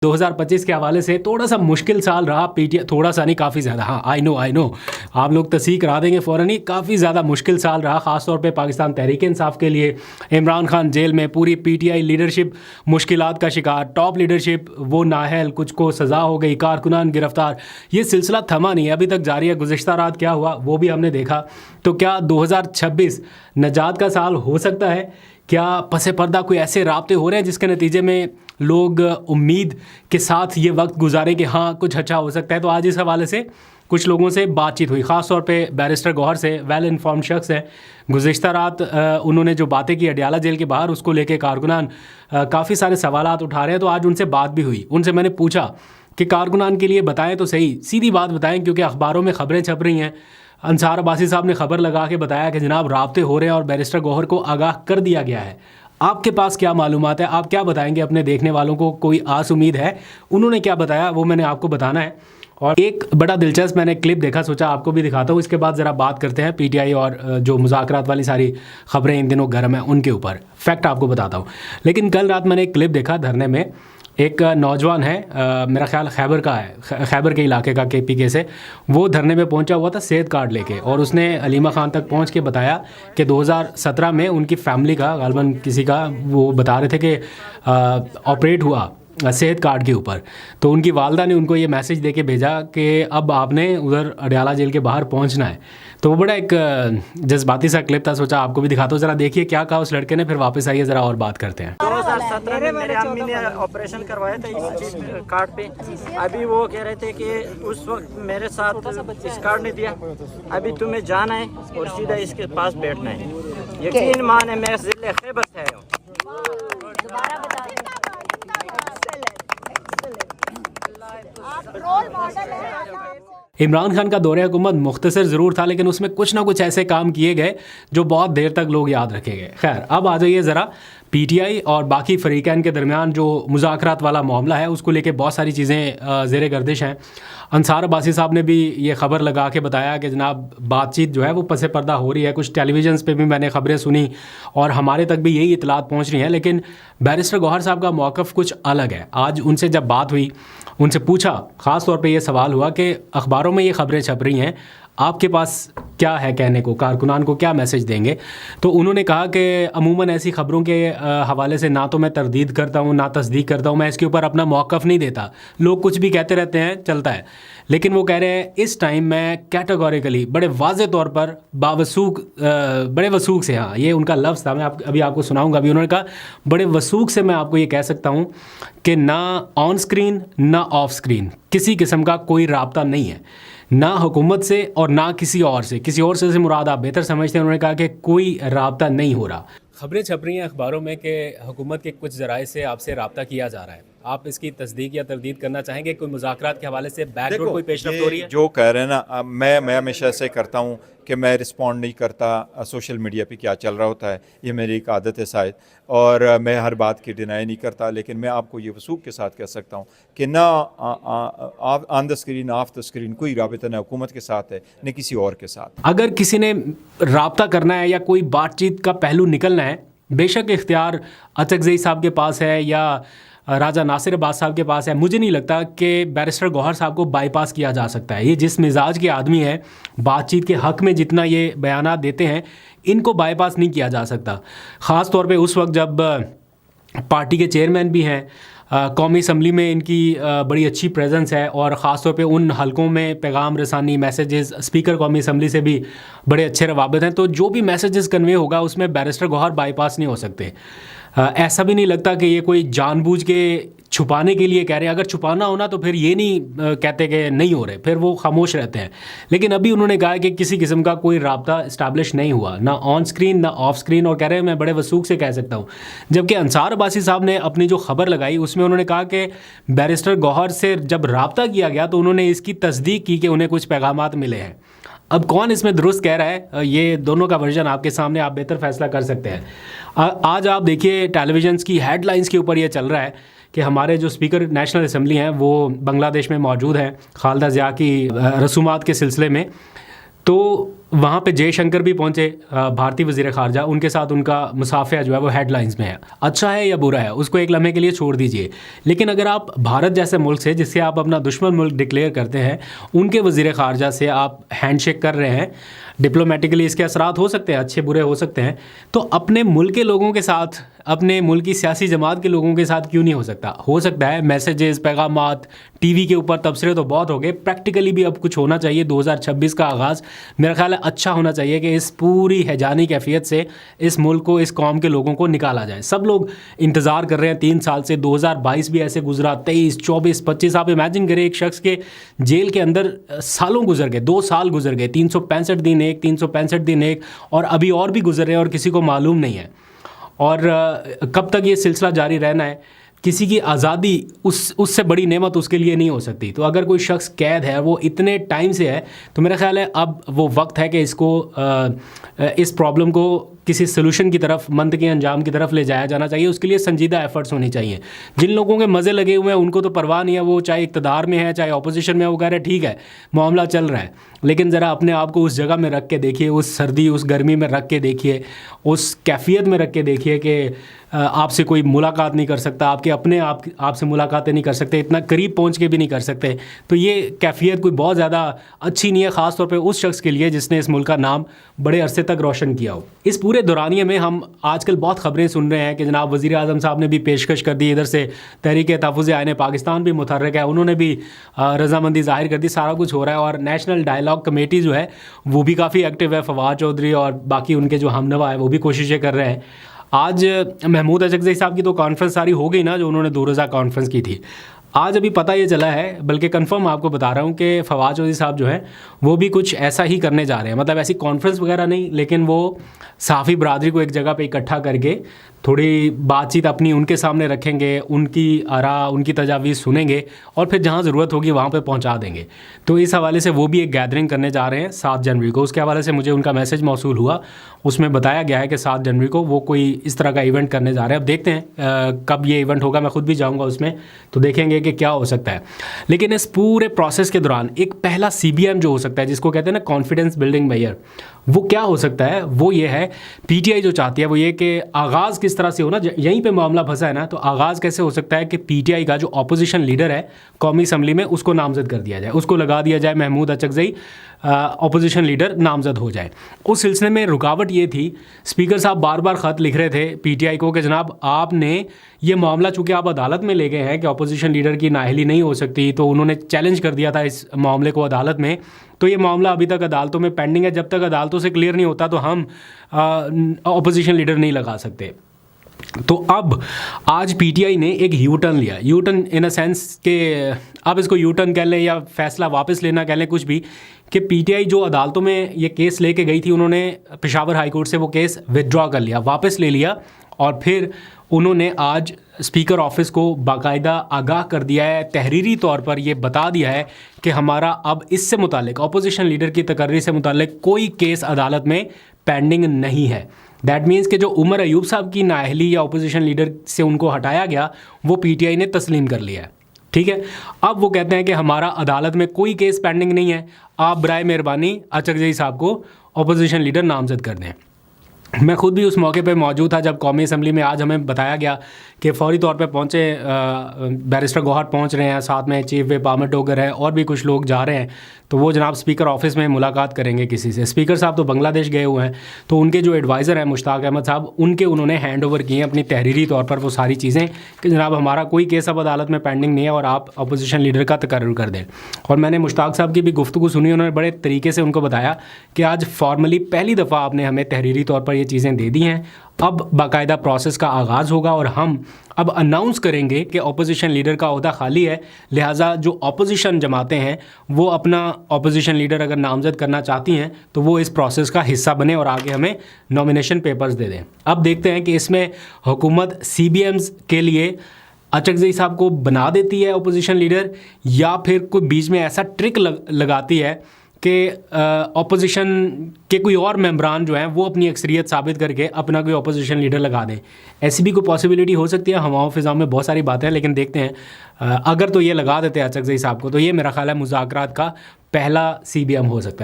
2025 के हवाले से थोड़ा सा मुश्किल साल रहा पीटीआई, थोड़ा सा नहीं काफ़ी ज़्यादा। हाँ, आई नो आप लोग तस्दीक करा देंगे फ़ौरन ही। काफ़ी ज़्यादा मुश्किल साल रहा, ख़ास तौर पे पाकिस्तान तहरीक इंसाफ के लिए। इमरान खान जेल में, पूरी पीटीआई लीडरशिप मुश्किलात का शिकार, टॉप लीडरशिप वो नाहल, कुछ को सज़ा हो गई, कारकुनान गिरफ्तार। ये सिलसिला थमा नहीं है, अभी तक जारी है। गुज़िश्ता रात क्या हुआ वो भी हमने देखा। तो क्या 2026 नजात का साल हो सकता है? क्या पसे पर्दा कोई ऐसे राब्ते हो रहे हैं जिसके नतीजे में लोग उम्मीद के साथ ये वक्त गुजारें कि हाँ कुछ अच्छा हो सकता है? तो आज इस हवाले से कुछ लोगों से बातचीत हुई, ख़ास तौर पे बैरिस्टर गौहर से, वेल इन्फॉर्म्ड शख्स है। गुज़िश्ता रात उन्होंने जो बातें की अडियाला जेल के बाहर, उसको लेके कारकुनान काफ़ी सारे सवालात उठा रहे हैं। तो आज उनसे बात भी हुई। उनसे मैंने पूछा कि कारकुनान के लिए बताएं तो सही, सीधी बात बताएं, क्योंकि अखबारों में ख़बरें छप रही हैं। अंसार अब्बासी साहब ने खबर लगा के बताया कि जनाब राब्ते हो रहे हैं और बैरिस्टर गौहर को आगाह कर दिया गया है। आपके पास क्या मालूमात है? आप क्या बताएंगे अपने देखने वालों को? कोई आस उम्मीद है? उन्होंने क्या बताया वो मैंने आपको बताना है। और एक बड़ा दिलचस्प मैंने क्लिप देखा, सोचा आपको भी दिखाता हूँ। इसके बाद ज़रा बात करते हैं पीटीआई और जो मुज़ाकरात वाली सारी खबरें इन दिनों गर्म हैं उनके ऊपर। फैक्ट आपको बताता हूँ। लेकिन कल रात मैंने एक क्लिप देखा धरने में। एक नौजवान है, मेरा ख्याल खैबर का है, खैबर के इलाके का, केपीके से। वो धरने में पहुंचा हुआ था सेहत कार्ड लेके, और उसने अलीमा खान तक पहुंच के बताया कि 2017 में उनकी फैमिली का, गालबन किसी का, वो बता रहे थे कि ऑपरेट हुआ सेहत कार्ड के ऊपर। तो उनकी वालदा ने उनको ये मैसेज दे के भेजा कि अब आपने उधर अडियाला जेल के बाहर पहुंचना है। तो वो बड़ा एक जज्बाती सा क्लिप था, सोचा आपको भी दिखाता हूँ। ज़रा देखिए क्या कहा उस लड़के ने, फिर वापस आइए ज़रा और बात करते हैं। 2017 में मेरे अम्मी ने ऑपरेशन करवाया था इस कार्ड पे। अभी वो कह रहे थे कि उस वक्त मेरे साथ इस कार्ड ने दिया, अभी तुम्हें जाना है और सीधा इसके पास बैठना है। यकीन माने मैं जिले खैबर से आया हूँ। इमरान खान का दौरे हुकूमत मुख्तसर ज़रूर था, लेकिन उसमें कुछ ना कुछ ऐसे काम किए गए जो बहुत देर तक लोग याद रखे गए। खैर, अब आ जाइए ज़रा पीटीआई और बाकी फ़रीक़ैन के दरमियान जो मुज़ाकरात वाला मामला है, उसको लेके बहुत सारी चीज़ें ज़ेरे गर्दिश हैं। अंसार अब्बासी साहब ने भी ये ख़बर लगा के बताया कि जनाब बातचीत जो है वो पसे पर्दा हो रही है। कुछ टेलीविजन्स पे भी मैंने ख़बरें सुनी और हमारे तक भी यही इतलात पहुँच रही हैं। लेकिन बैरिस्टर गौहर साहब का मौक़िफ़ कुछ अलग है। आज उनसे जब बात हुई, उनसे पूछा, ख़ास तौर पे ये सवाल हुआ कि अखबारों में ये ख़बरें छप रही हैं, आपके पास क्या है कहने को, कारकुनान को क्या मैसेज देंगे? तो उन्होंने कहा कि अमूमन ऐसी ख़बरों के हवाले से ना तो मैं तरदीद करता हूँ ना तस्दीक करता हूँ, मैं इसके ऊपर अपना मौक़िफ़ नहीं देता। लोग कुछ भी कहते रहते हैं, चलता है। लेकिन वो कह रहे हैं इस टाइम मैं कैटेगोरिकली, बड़े वाज़े तौर पर, बड़े वसूख से, हाँ ये उनका लफ्ज़ था, मैं अभी आपको सुनाऊँगा। अभी उन्होंने कहा बड़े वसूख से मैं आपको ये कह सकता हूँ कि ना ऑन स्क्रीन ना ऑफ स्क्रीन किसी किस्म का कोई राब्ता नहीं है, ना हुकूमत से और ना किसी और से। किसी और से मुराद आप बेहतर समझते हैं। उन्होंने कहा कि कोई राब्ता नहीं हो रहा। खबरें छप रही हैं अखबारों में कि हुकूमत के कुछ ज़राए से आपसे रब्ता किया जा रहा है। आप इसकी तस्दीक या तरदीद करना चाहेंगे? कोई मुज़ाकरात के हवाले से बैकवर्ड कोई पेशरफ्त हो रही है? जो कह रहे हैं ना, मैं हमेशा ऐसे करता हूँ कि मैं रिस्पॉन्ड नहीं करता सोशल मीडिया पे क्या चल रहा होता है। ये मेरी एक आदत है शायद, और मैं हर बात की डिनाई नहीं करता। लेकिन मैं आपको ये वसूख के साथ कह सकता हूँ कि ना on the screen of the screen कोई राबिता न हुकूमत के साथ है न किसी और के साथ। अगर किसी ने राब्ता करना है या कोई बातचीत का पहलू निकलना है, बेशक इख्तियार अचकज़ई साहब के पास है या राजा नासिर अब्बास साहब के पास है। मुझे नहीं लगता कि बैरिस्टर गौहर साहब को बाईपास किया जा सकता है। ये जिस मिजाज के आदमी है, बातचीत के हक़ में जितना ये बयानात देते हैं, इनको बाईपास नहीं किया जा सकता। ख़ास तौर पे उस वक्त जब पार्टी के चेयरमैन भी हैं, कौमी असम्बली में इनकी बड़ी अच्छी प्रेजेंस है, और ख़ास तौर पे उन हलकों में पैगाम रसानी, मैसेजेस, स्पीकर कौमी असम्बली से भी बड़े अच्छे रवाबत हैं। तो जो भी मैसेजेस कन्वे होगा उसमें बैरिस्टर गौहर बाईपास नहीं हो सकते। ऐसा भी नहीं लगता कि ये कोई जानबूझ के छुपाने के लिए कह रहे हैं। अगर छुपाना हो ना तो फिर ये नहीं कहते कि नहीं हो रहे, फिर वो खामोश रहते हैं। लेकिन अभी उन्होंने कहा कि किसी किस्म का कोई राब्ता इस्टेब्लिश नहीं हुआ, ना ऑन स्क्रीन ना ऑफ स्क्रीन, और कह रहे हैं मैं बड़े वसूख से कह सकता हूँ। जबकि अंसार अब्बासी साहब ने अपनी जो खबर लगाई उसमें उन्होंने कहा कि बैरिस्टर गौहर से जब राब्ता किया गया तो उन्होंने इसकी तस्दीक की कि उन्हें कुछ पैगामात मिले हैं। अब कौन इसमें दुरुस्त कह रहा है, ये दोनों का वर्जन आपके सामने, आप बेहतर फैसला कर सकते हैं। आज आप देखिए टेलीविजन्स की हेडलाइंस के ऊपर ये चल रहा है कि हमारे जो स्पीकर नेशनल असम्बली हैं वो बांग्लादेश में मौजूद हैं खालिदा ज़िया की रसूमात के सिलसिले में। तो वहाँ पे जयशंकर भी पहुँचे, भारतीय वज़ीर ख़ारजा, उनके साथ उनका मुसाफ़िया जो है वो हेडलाइंस में है। अच्छा है या बुरा है उसको एक लम्हे के लिए छोड़ दीजिए, लेकिन अगर आप भारत जैसे मुल्क से, जिससे आप अपना दुश्मन मुल्क डिक्लेयर करते हैं, उनके वज़ीर ख़ारजा से आप हैंडशेक कर रहे हैं, डिप्लोमेटिकली इसके असरात हो सकते हैं, अच्छे बुरे हो सकते हैं, तो अपने मुल्क के लोगों के साथ, अपने मुल्क की सियासी जमात के लोगों के साथ क्यों नहीं हो सकता? हो सकता है। मैसेजेस, पैगामात, टीवी के ऊपर तबसरे तो बहुत हो गए, प्रैक्टिकली भी अब कुछ होना चाहिए। 2026 का आगाज़ मेरा ख्याल है अच्छा होना चाहिए कि इस पूरी हैजानी कैफियत से इस मुल्क को, इस कौम के लोगों को निकाला जाए। सब लोग इंतज़ार कर रहे हैं 3 साल से, 2022 भी ऐसे गुजरा, 23, 24, 25। आप इमेजिन करें एक शख्स के जेल के अंदर सालों गुजर गए, 2 साल गुजर गए, 365 दिन एक, 365 दिन एक, और अभी और भी गुजर रहे हैं और किसी को मालूम नहीं है। और कब तक ये सिलसिला जारी रहना है? किसी की आज़ादी उससे बड़ी नेमत उसके लिए नहीं हो सकती। तो अगर कोई शख्स कैद है, वो इतने टाइम से है, तो मेरा ख्याल है अब वो वक्त है कि इसको इस प्रॉब्लम को किसी सोल्यूशन की तरफ, मंतकी अंजाम की तरफ ले जाया जाना चाहिए। उसके लिए संजीदा एफर्ट्स होनी चाहिए। जिन लोगों के मज़े लगे हुए हैं उनको तो परवाह नहीं है, वो चाहे इक़्तिदार में है चाहे अपोजिशन में है, वो कह रहे हैं ठीक है मामला चल रहा है। लेकिन ज़रा अपने आप को उस जगह में रख के देखिए, उस सर्दी उस गर्मी में रख के देखिए, उस कैफियत में रख के देखिए कि आपसे कोई मुलाकात नहीं कर सकता, आपके अपने आपसे मुलाकातें नहीं कर सकते, इतना करीब पहुंच के भी नहीं कर सकते। तो ये कैफियत कोई बहुत ज़्यादा अच्छी नहीं है, ख़ास तौर पे उस शख्स के लिए जिसने इस मुल्क का नाम बड़े अरसे तक रोशन किया हो। इस पूरे दौरानिए में हम आजकल बहुत ख़बरें सुन रहे हैं कि जनाब वज़ीर आज़म साहब ने भी पेशकश कर दी, इधर से तहरीक तहफ़्फ़ुज़ आईन पाकिस्तान भी मुतहर्रिक है, उन्होंने भी रज़ामंदी ज़ाहिर कर दी। सारा कुछ हो रहा है और नेशनल डायलॉग कमेटी जो है वो भी काफ़ी एक्टिव है। फवाद चौधरी और बाकी उनके जो हमनवा है वो भी कोशिशें कर रहे हैं। आज महमूद अचकज़ई साहब की तो कॉन्फ्रेंस सारी हो गई ना, जो उन्होंने 2 रोज़ा कॉन्फ्रेंस की थी। आज अभी पता ये चला है, बल्कि कंफर्म आपको बता रहा हूँ कि फवाद चौधरी साहब जो हैं वो भी कुछ ऐसा ही करने जा रहे हैं। मतलब ऐसी कॉन्फ्रेंस वगैरह नहीं, लेकिन वो सहाफ़ी बरादरी को एक जगह पे इकट्ठा करके थोड़ी बातचीत अपनी उनके सामने रखेंगे, उनकी आरा, उनकी तजावीज़ सुनेंगे और फिर जहाँ ज़रूरत होगी वहाँ पे पहुँचा देंगे। तो इस हवाले से वो भी एक गैदरिंग करने जा रहे हैं 7 जनवरी को। उसके हवाले से मुझे उनका मैसेज मौसूल हुआ, उसमें बताया गया है कि 7 जनवरी को वो कोई इस तरह का इवेंट करने जा रहे हैं। अब देखते हैं कब ये इवेंट होगा, मैं ख़ुद भी जाऊँगा उसमें, तो देखेंगे कि क्या हो सकता है। लेकिन इस पूरे प्रोसेस के दौरान एक पहला CBM जो हो सकता है, जिसको कहते हैं ना कॉन्फिडेंस बिल्डिंग मेजर, वो क्या हो सकता है? वो ये है, PTI जो चाहती है वो ये कि आगाज़ किस तरह से हो ना, यहीं पे मामला फंसा है ना, तो आगाज़ कैसे हो सकता है कि PTI का जो अपोजिशन लीडर है कौमी असम्बली में, उसको नामज़द कर दिया जाए, उसको लगा दिया जाए महमूद अचकज़ई अपोजिशन लीडर नामज़द हो जाए। उस सिलसिले में रुकावट ये थी, स्पीकर साहब बार बार ख़त लिख रहे थे PTI को कि जनाब आपने ये मामला, चूँकि आप अदालत में ले गए हैं कि अपोजिशन लीडर की नाअहली नहीं हो सकती, तो उन्होंने चैलेंज कर दिया था इस मामले को अदालत में। तो ये मामला अभी तक अदालतों में पेंडिंग है, जब तक अदालतों से क्लियर नहीं होता तो हम अपोजिशन लीडर नहीं लगा सकते। तो अब आज PTI ने एक यू टर्न लिया, U turn in a sense के अब इसको यू टर्न कह लें या फैसला वापस लेना कह लें, कुछ भी, कि PTI जो अदालतों में ये केस लेके गई थी, उन्होंने पेशावर हाई कोर्ट से वो केस विदड्रॉ कर लिया, वापस ले लिया, और फिर उन्होंने आज स्पीकर ऑफिस को बाकायदा आगाह कर दिया है, तहरीरी तौर पर ये बता दिया है कि हमारा अब इससे मुतालिक, अपोजिशन लीडर की तकर्री से मुतालिक कोई केस अदालत में पेंडिंग नहीं है। दैट मीन्स कि जो उमर अयूब साहब की नाअहली या अपोजिशन लीडर से उनको हटाया गया, वो PTI ने तस्लीम कर लिया है। ठीक है, अब वो कहते हैं कि हमारा अदालत में कोई केस पेंडिंग नहीं है, आप बराए मेहरबानी अचकज़ई साहब को अपोजिशन लीडर नामज़द कर दें। मैं ख़ुद भी उस मौके पे मौजूद था जब कौमी असम्बली में आज हमें बताया गया कि फ़ौरी तौर पे पहुँचे, बैरिस्टर गौहर पहुँच रहे हैं, साथ में चीफ व्हिप आमिर डोगर है और भी कुछ लोग जा रहे हैं। तो वो जनाब स्पीकर ऑफिस में मुलाकात करेंगे किसी से। स्पीकर साहब तो बांग्लादेश गए हुए हैं, तो उनके जो एडवाइज़र हैं मुश्ताक अहमद साहब, उन्होंने हैंड ओवर किए अपनी तहरीरी तौर पर वो सारी चीज़ें कि जनाब हमारा कोई केस अब अदालत में पेंडिंग नहीं है और आप अपोजिशन लीडर का तकर्रुर कर दें। और मैंने मुश्ताक साहब की भी गुफ्तगू सुनी, उन्होंने बड़े तरीके से उनको बताया कि आज फॉर्मली पहली दफ़ा आपने हमें तहरीरी तौर पर ये चीज़ें दे दी हैं, अब बाकायदा प्रोसेस का आगाज़ होगा और हम अब अनाउंस करेंगे कि अपोजिशन लीडर का ओहदा खाली है, लिहाजा जो अपोजिशन जमातें हैं वो अपना अपोजिशन लीडर अगर नामज़द करना चाहती हैं तो वो इस प्रोसेस का हिस्सा बने और आगे हमें नॉमिनेशन पेपर्स दे दें। अब देखते हैं कि इसमें हुकूमत CBMs के लिए अचकज़ई साहब को बना देती है अपोजिशन लीडर, या फिर कोई बीच में ऐसा ट्रिक लगाती है कि अपोजिशन के कोई और मेंबरान जो हैं वो अपनी अक्सरियत साबित करके अपना कोई अपोजिशन लीडर लगा दें। ऐसी भी कोई पॉसिबिलिटी हो सकती है, हवाओं फिज़ाओं में बहुत सारी बातें हैं, लेकिन देखते हैं अगर तो ये लगा देते हैं अचकज़ई साहब को, तो ये मेरा ख्याल है मुज़ाकरात का पहला CBM हो सकता है।